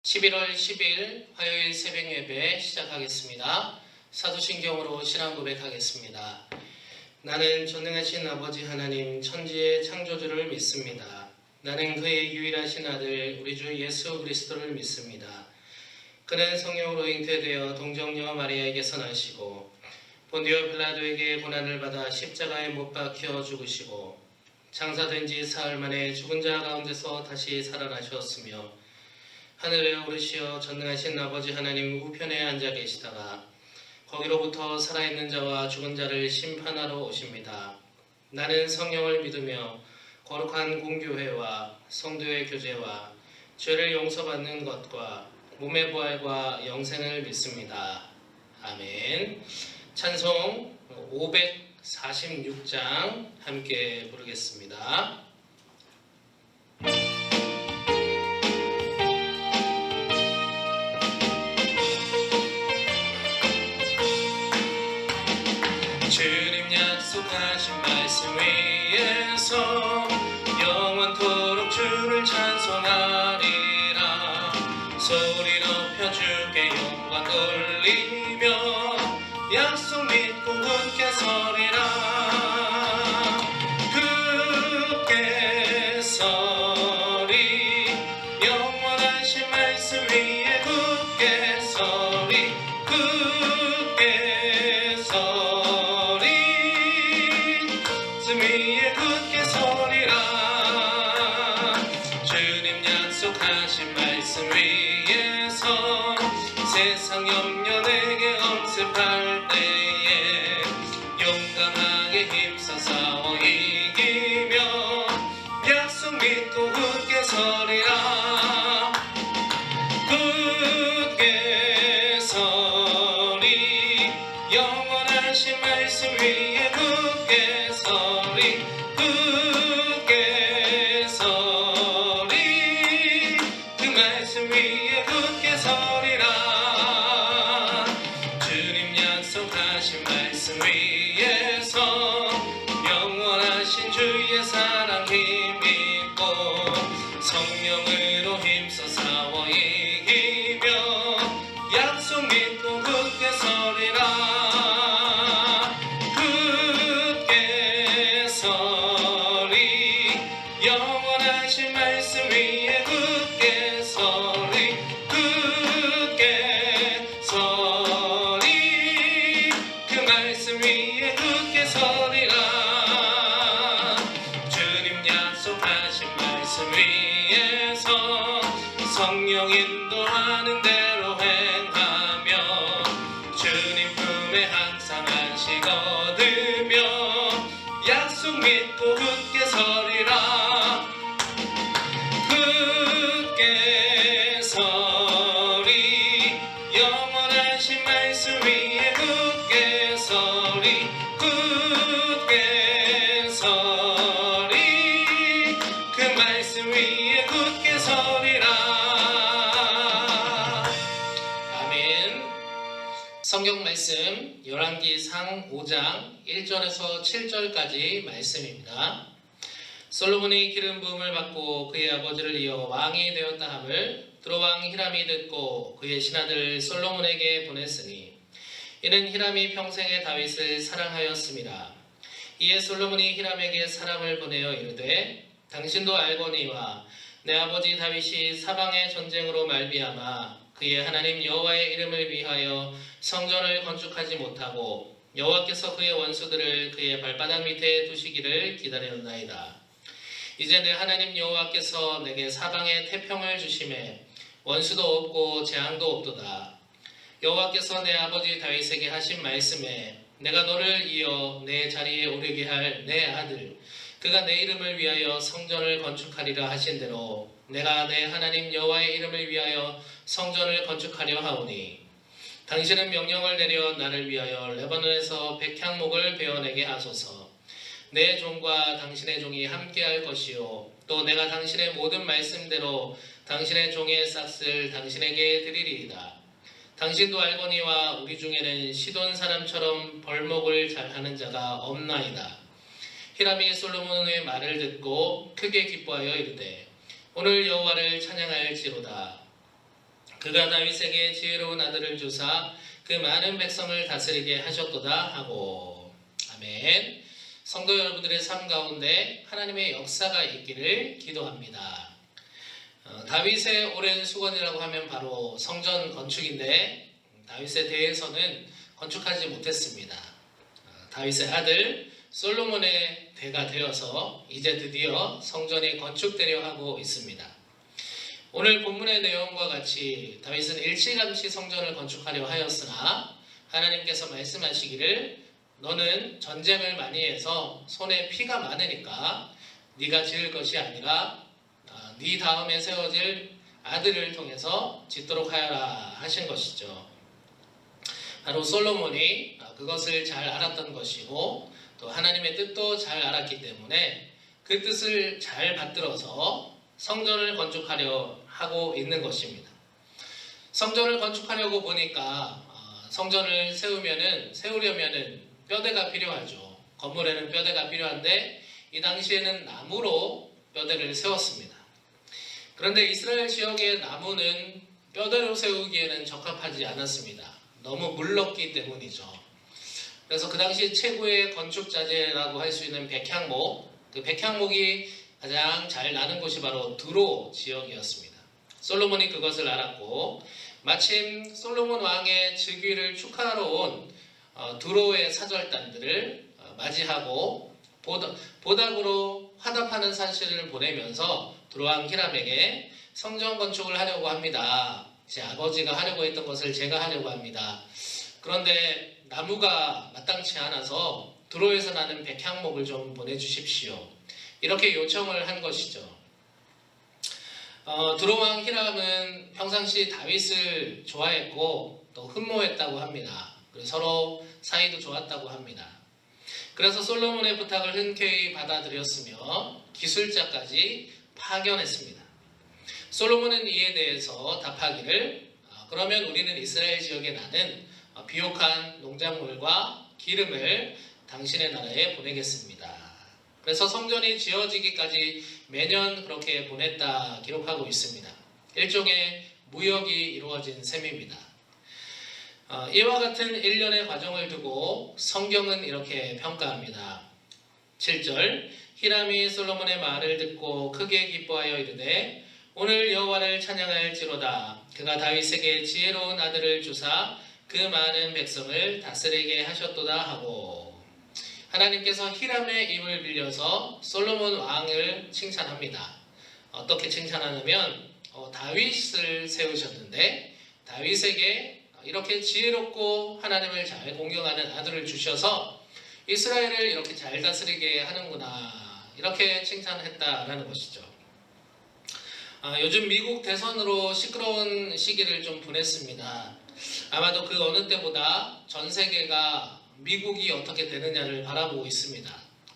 11월 10일 화요일 새벽 예배 시작하겠습니다. 사도신경으로 신앙 고백하겠습니다. 나는 전능하신 아버지 하나님 천지의 창조주를 믿습니다. 나는 그의 유일하신 아들 우리 주 예수 그리스도를 믿습니다. 그는 성령으로 잉태되어 동정녀 마리아에게서 나시고 본디오 빌라도에게 고난을 받아 십자가에 못 박혀 죽으시고 장사된 지 사흘 만에 죽은 자 가운데서 다시 살아나셨으며 하늘에 오르시어 전능하신 아버지 하나님 우편에 앉아 계시다가 거기로부터 살아있는 자와 죽은 자를 심판하러 오십니다. 나는 성령을 믿으며 거룩한 공교회와 성도의 교제와 죄를 용서받는 것과 몸의 부활과 영생을 믿습니다. 아멘. 찬송 546장 함께 부르겠습니다. 주님 약속하신 말씀 위에서 영원토록 주를 찬송하리라. 소리 높여 주께 영광 돌리며 약속 믿고 굳게 서리라. 굳게 서리 영원하신 말씀 위에 굳게 서리 굳게 서리 위에 굳게 서리라. 주님 약속하신 말씀 위에서 세상 염려 내게 엄습할 때에 용감하게 힘써 싸워 이기며 약속 믿고 굳게 서리라. 굳게 서리 영원하신 말씀 위에 굳게 서리 굳게 서리 그 말씀 위에 굳게 서리라. 주님 약속하신 말씀 위에서 영원하신 주의 사랑 힘입고 성령으로 힘써 싸워 이기며 약속 믿고 굳게 서리라. 굳게 서리 영원하신 말씀 위에 굳게 서리 굳게 서리 그 말씀 위에 굳게 서리라. 주님 약속하신 말씀 위에서 성령 인도하는 대로 행하며 주님 품에 항상 안식 얻으며 약속 믿고 굳게 서리라. 굳게 서리 영원하신 말씀 위에 굳게 서리 굳게 서리 그 말씀 위에 굳게 서리라. 아멘. 성경 말씀 열왕기상 5장 1절에서 7절까지 말씀입니다. 솔로몬이 기름 부음을 받고 그의 아버지를 이어 왕이 되었다 함을 두로왕 히람이 듣고 그의 신하들 솔로몬에게 보냈으니 이는 히람이 평생에 다윗을 사랑하였습니다. 이에 솔로몬이 히람에게 사람을 보내어 이르되 당신도 알거니와 내 아버지 다윗이 사방의 전쟁으로 말미암아 그의 하나님 여호와의 이름을 위하여 성전을 건축하지 못하고 여호와께서 그의 원수들을 그의 발바닥 밑에 두시기를 기다렸나이다. 이제 내 하나님 여호와께서 내게 사방에 태평을 주심에 원수도 없고 재앙도 없도다. 여호와께서 내 아버지 다윗에게 하신 말씀에 내가 너를 이어 내 자리에 오르게 할 내 아들 그가 내 이름을 위하여 성전을 건축하리라 하신 대로 내가 내 하나님 여호와의 이름을 위하여 성전을 건축하려 하오니 당신은 명령을 내려 나를 위하여 레바논에서 백향목을 베어내게 하소서. 내 종과 당신의 종이 함께할 것이요 또 내가 당신의 모든 말씀대로 당신의 종의 싹을 당신에게 드리리이다. 당신도 알거니와 우리 중에는 시돈 사람처럼 벌목을 잘하는 자가 없나이다. 히람이 솔로몬의 말을 듣고 크게 기뻐하여 이르되 오늘 여호와를 찬양할지로다. 그가 다윗에게 지혜로운 아들을 주사 그 많은 백성을 다스리게 하셨도다 하고. 아멘. 성도 여러분들의 삶 가운데 하나님의 역사가 있기를 기도합니다. 다윗의 오랜 수건이라고 하면 바로 성전 건축인데 다윗에 대해서는 건축하지 못했습니다. 다윗의 아들 솔로몬의 대가 되어서 이제 드디어 성전이 건축되려 하고 있습니다. 오늘 본문의 내용과 같이 다윗은 일찌감치 성전을 건축하려 하였으나 하나님께서 말씀하시기를 너는 전쟁을 많이 해서 손에 피가 많으니까 네가 지을 것이 아니라 네 다음에 세워질 아들을 통해서 짓도록 하여라 하신 것이죠. 바로 솔로몬이 그것을 잘 알았던 것이고 또 하나님의 뜻도 잘 알았기 때문에 그 뜻을 잘 받들어서 성전을 건축하려 하고 있는 것입니다. 성전을 건축하려고 보니까 성전을 세우려면은 뼈대가 필요하죠. 건물에는 뼈대가 필요한데 이 당시에는 나무로 뼈대를 세웠습니다. 그런데 이스라엘 지역의 나무는 뼈대로 세우기에는 적합하지 않았습니다. 너무 물렀기 때문이죠. 그래서 그 당시 최고의 건축 자재라고 할 수 있는 백향목, 그 백향목이 가장 잘 나는 곳이 바로 두로 지역이었습니다. 솔로몬이 그것을 알았고 마침 솔로몬 왕의 즉위를 축하하러 온 두로의 사절단들을 맞이하고 보답으로 화답하는 산시를 보내면서 두로 왕 히람에게 성전 건축을 하려고 합니다. 제 아버지가 하려고 했던 것을 제가 하려고 합니다. 그런데 나무가 마땅치 않아서 두로에서 나는 백향목을 좀 보내주십시오. 이렇게 요청을 한 것이죠. 두로 왕 히람은 평상시 다윗을 좋아했고 또 흠모했다고 합니다. 그리고 서로 사이도 좋았다고 합니다. 그래서 솔로몬의 부탁을 흔쾌히 받아들였으며 기술자까지 파견했습니다. 솔로몬은 이에 대해서 답하기를 그러면 우리는 이스라엘 지역에 나는 비옥한 농작물과 기름을 당신의 나라에 보내겠습니다. 그래서 성전이 지어지기까지 매년 그렇게 보냈다 기록하고 있습니다. 일종의 무역이 이루어진 셈입니다. 이와 같은 일련의 과정을 두고 성경은 이렇게 평가합니다. 7절 히람이 솔로몬의 말을 듣고 크게 기뻐하여 이르되 오늘 여호와를 찬양할지로다. 그가 다윗에게 지혜로운 아들을 주사 그 많은 백성을 다스리게 하셨도다 하고. 하나님께서 히람의 입을 빌려서 솔로몬 왕을 칭찬합니다. 어떻게 칭찬하냐면 다윗을 세우셨는데 다윗에게 이렇게 지혜롭고 하나님을 잘 공경하는 아들을 주셔서 이스라엘을 이렇게 잘 다스리게 하는구나 이렇게 칭찬했다라는 것이죠. 요즘 미국 대선으로 시끄러운 시기를 좀 보냈습니다. 아마도 그 어느 때보다 전 세계가 미국이 어떻게 되느냐를 바라보고 있습니다.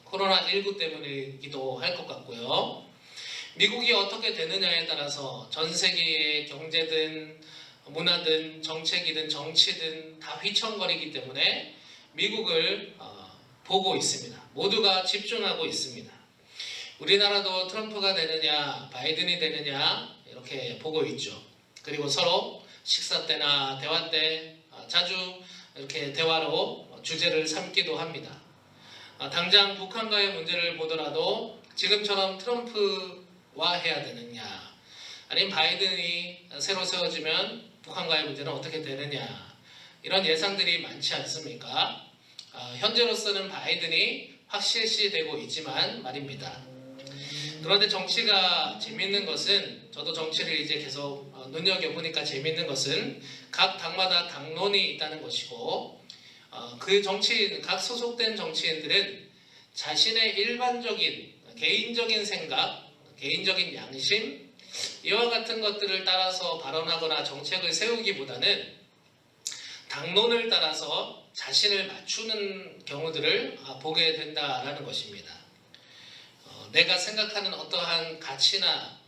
코로나19 때문이기도 할 것 같고요. 미국이 어떻게 되느냐에 따라서 전 세계의 경제든 문화든 정책이든 정치든 다 휘청거리기 때문에 미국을 보고 있습니다. 모두가 집중하고 있습니다. 우리나라도 트럼프가 되느냐 바이든이 되느냐 이렇게 보고 있죠. 그리고 서로 식사 때나 대화 때 자주 이렇게 대화로 주제를 삼기도 합니다. 당장 북한과의 문제를 보더라도 지금처럼 트럼프와 해야 되느냐 아니면 바이든이 새로 세워지면 북한과의 문제는 어떻게 되느냐 이런 예상들이 많지 않습니까? 현재로서는 바이든이 확실시되고 있지만 말입니다. 그런데 정치가 재밌는 것은 저도 정치를 이제 계속 눈여겨보니까 재밌는 것은 각 당마다 당론이 있다는 것이고 그 정치인, 각 소속된 정치인들은 자신의 일반적인 개인적인 생각, 개인적인 양심 이와 같은 것들을 따라서 발언하거나 정책을 세우기보다는 당론을 따라서 자신을 맞추는 경우들을 보게 된다라는 것입니다. 내가 생각하는 어떠한 가치나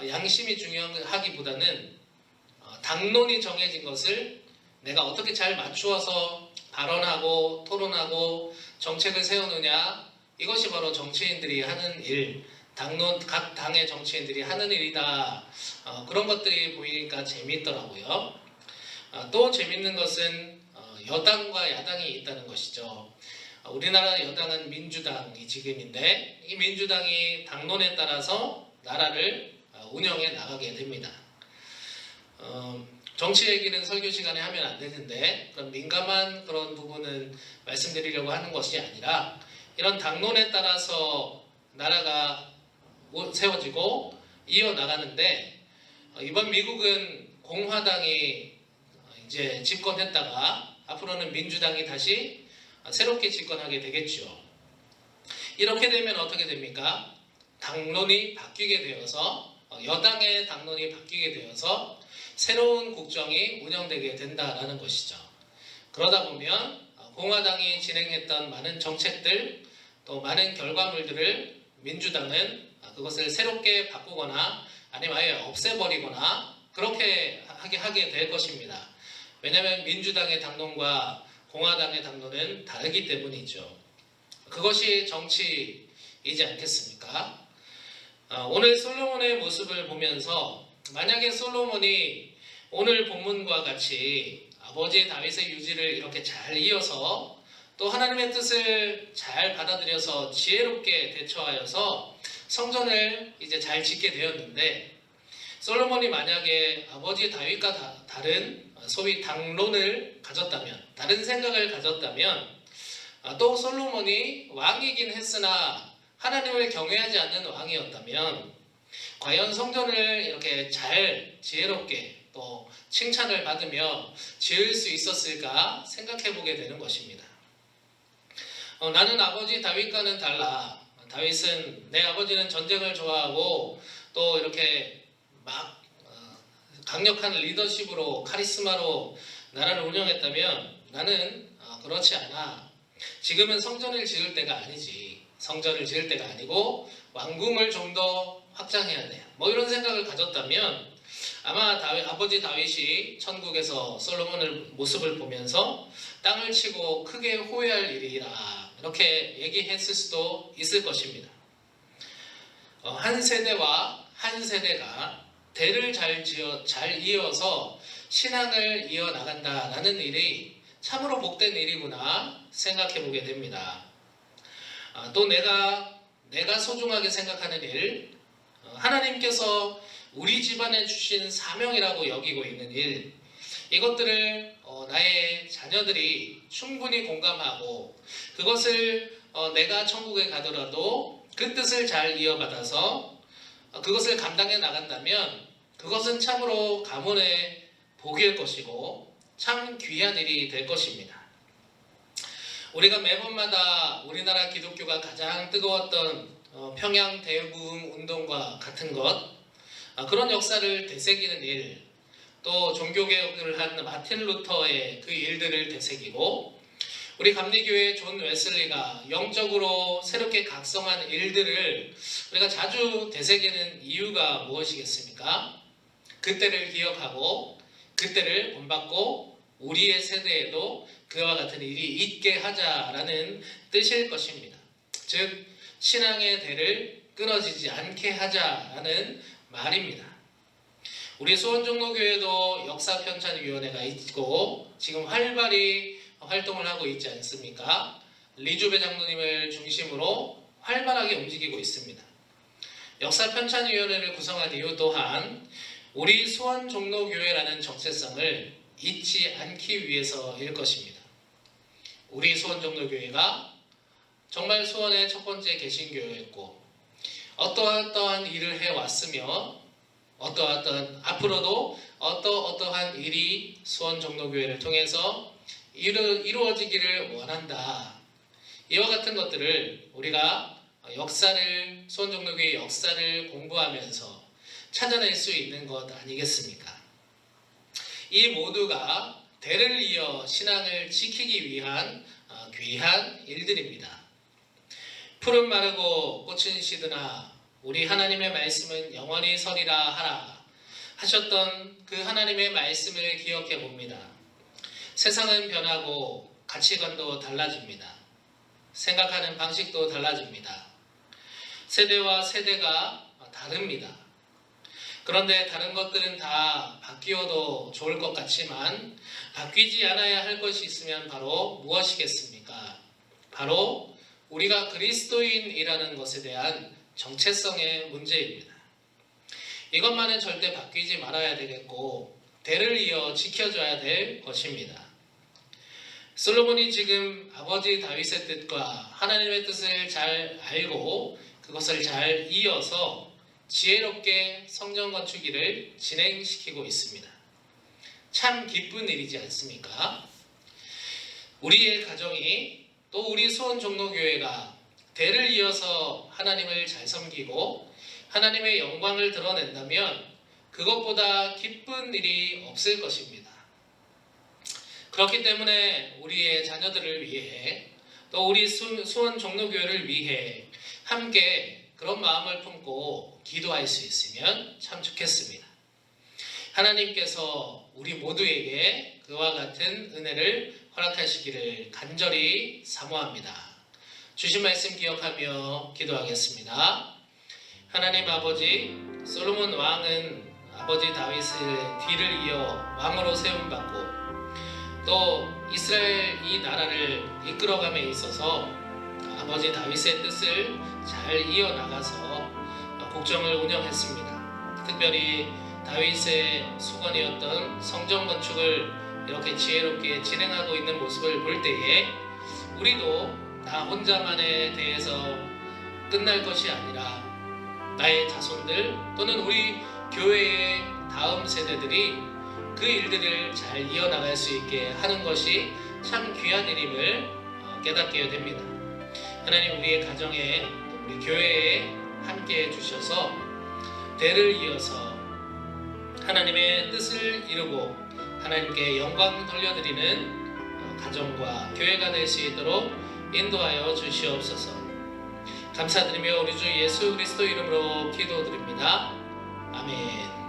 양심이 중요하기보다는 당론이 정해진 것을 내가 어떻게 잘 맞추어서 발언하고 토론하고 정책을 세우느냐 이것이 바로 정치인들이 하는 일 각 당의 정치인들이 하는 일이다. 그런 것들이 보이니까 재미있더라고요. 또 재밌는 것은 여당과 야당이 있다는 것이죠. 우리나라 여당은 민주당이 지금인데 이 민주당이 당론에 따라서 나라를 운영해 나가게 됩니다. 정치 얘기는 설교 시간에 하면 안 되는데 그런 민감한 그런 부분은 말씀드리려고 하는 것이 아니라 이런 당론에 따라서 나라가 세워지고 이어나가는데 이번 미국은 공화당이 이제 집권했다가 앞으로는 민주당이 다시 새롭게 집권하게 되겠죠. 이렇게 되면 어떻게 됩니까? 당론이 바뀌게 되어서 여당의 당론이 바뀌게 되어서 새로운 국정이 운영되게 된다라는 것이죠. 그러다 보면 공화당이 진행했던 많은 정책들 또 많은 결과물들을 민주당은 그것을 새롭게 바꾸거나 아니면 아예 없애버리거나 그렇게 하게 될 것입니다. 왜냐하면 민주당의 당론과 공화당의 당론은 다르기 때문이죠. 그것이 정치이지 않겠습니까? 오늘 솔로몬의 모습을 보면서 만약에 솔로몬이 오늘 본문과 같이 아버지 다윗의 유지를 이렇게 잘 이어서 또 하나님의 뜻을 잘 받아들여서 지혜롭게 대처하여서 성전을 이제 잘 짓게 되었는데 솔로몬이 만약에 아버지 다윗과 다른 소위 당론을 가졌다면 다른 생각을 가졌다면 또 솔로몬이 왕이긴 했으나 하나님을 경외하지 않는 왕이었다면 과연 성전을 이렇게 잘 지혜롭게 또 칭찬을 받으며 지을 수 있었을까 생각해 보게 되는 것입니다. 나는 아버지 다윗과는 달라. 다윗은 내 아버지는 전쟁을 좋아하고 또 이렇게 막 강력한 리더십으로 카리스마로 나라를 운영했다면 나는 그렇지 않아. 지금은 성전을 지을 때가 아니지. 성전을 지을 때가 아니고 왕궁을 좀 더 확장해야 돼. 뭐 이런 생각을 가졌다면 아마 아버지 다윗이 천국에서 솔로몬의 모습을 보면서 땅을 치고 크게 후회할 일이라 이렇게 얘기했을 수도 있을 것입니다. 한 세대와 한 세대가 대를 잘 이어서 신앙을 이어나간다라는 일이 참으로 복된 일이구나 생각해 보게 됩니다. 또 내가 소중하게 생각하는 일, 하나님께서 우리 집안에 주신 사명이라고 여기고 있는 일, 이것들을 나의 자녀들이 충분히 공감하고 그것을 내가 천국에 가더라도 그 뜻을 잘 이어받아서 그것을 감당해 나간다면 그것은 참으로 가문의 복일 것이고 참 귀한 일이 될 것입니다. 우리가 매번마다 우리나라 기독교가 가장 뜨거웠던 평양 대부흥 운동과 같은 것, 그런 역사를 되새기는 일, 또 종교개혁을 한 마틴 루터의 그 일들을 되새기고 우리 감리교회 존 웨슬리가 영적으로 새롭게 각성한 일들을 우리가 자주 되새기는 이유가 무엇이겠습니까? 그때를 기억하고 그때를 본받고 우리의 세대에도 그와 같은 일이 있게 하자라는 뜻일 것입니다. 즉 신앙의 대를 끊어지지 않게 하자라는 말입니다. 우리 수원종로교회도 역사편찬위원회가 있고 지금 활발히 활동을 하고 있지 않습니까? 리주배 장로님을 중심으로 활발하게 움직이고 있습니다. 역사편찬위원회를 구성한 이유 또한 우리 수원종로교회라는 정체성을 잊지 않기 위해서일 것입니다. 우리 수원종로교회가 정말 수원의 첫 번째 개신교회였고 어떠한 일을 해왔으며 앞으로도 어떠한 일이 수원종로교회를 통해서 이루어지기를 원한다. 이와 같은 것들을 우리가 수원종로교회의 역사를 공부하면서 찾아낼 수 있는 것 아니겠습니까? 이 모두가 대를 이어 신앙을 지키기 위한 귀한 일들입니다. 푸른 마르고 꽃은 시드나 우리 하나님의 말씀은 영원히 서리라 하라 하셨던 그 하나님의 말씀을 기억해 봅니다. 세상은 변하고 가치관도 달라집니다. 생각하는 방식도 달라집니다. 세대와 세대가 다릅니다. 그런데 다른 것들은 다 바뀌어도 좋을 것 같지만 바뀌지 않아야 할 것이 있으면 바로 무엇이겠습니까? 바로 우리가 그리스도인이라는 것에 대한 정체성의 문제입니다. 이것만은 절대 바뀌지 말아야 되겠고 대를 이어 지켜줘야 될 것입니다. 솔로몬이 지금 아버지 다윗의 뜻과 하나님의 뜻을 잘 알고 그것을 잘 이어서 지혜롭게 성전 건축일을 진행시키고 있습니다. 참 기쁜 일이지 않습니까? 우리의 가정이 또 우리 수원종로교회가 대를 이어서 하나님을 잘 섬기고 하나님의 영광을 드러낸다면 그것보다 기쁜 일이 없을 것입니다. 그렇기 때문에 우리의 자녀들을 위해 또 우리 수원종로교회를 위해 함께 그런 마음을 품고 기도할 수 있으면 참 좋겠습니다. 하나님께서 우리 모두에게 그와 같은 은혜를 허락하시기를 간절히 사모합니다. 주신 말씀 기억하며 기도하겠습니다. 하나님 아버지, 솔로몬 왕은 아버지 다윗의 뒤를 이어 왕으로 세움받고 또 이스라엘 이 나라를 이끌어감에 있어서 아버지 다윗의 뜻을 잘 이어나가서 국정을 운영했습니다. 특별히 다윗의 수건이었던 성전 건축을 이렇게 지혜롭게 진행하고 있는 모습을 볼 때에 우리도 나 혼자만에 대해서 끝날 것이 아니라 나의 자손들 또는 우리 교회의 다음 세대들이 그 일들을 잘 이어나갈 수 있게 하는 것이 참 귀한 일임을 깨닫게 됩니다. 하나님 우리의 가정에 우리 교회에 함께 해주셔서 대를 이어서 하나님의 뜻을 이루고 하나님께 영광 돌려드리는 가정과 교회가 될 수 있도록 인도하여 주시옵소서. 감사드리며 우리 주 예수 그리스도 이름으로 기도드립니다. 아멘.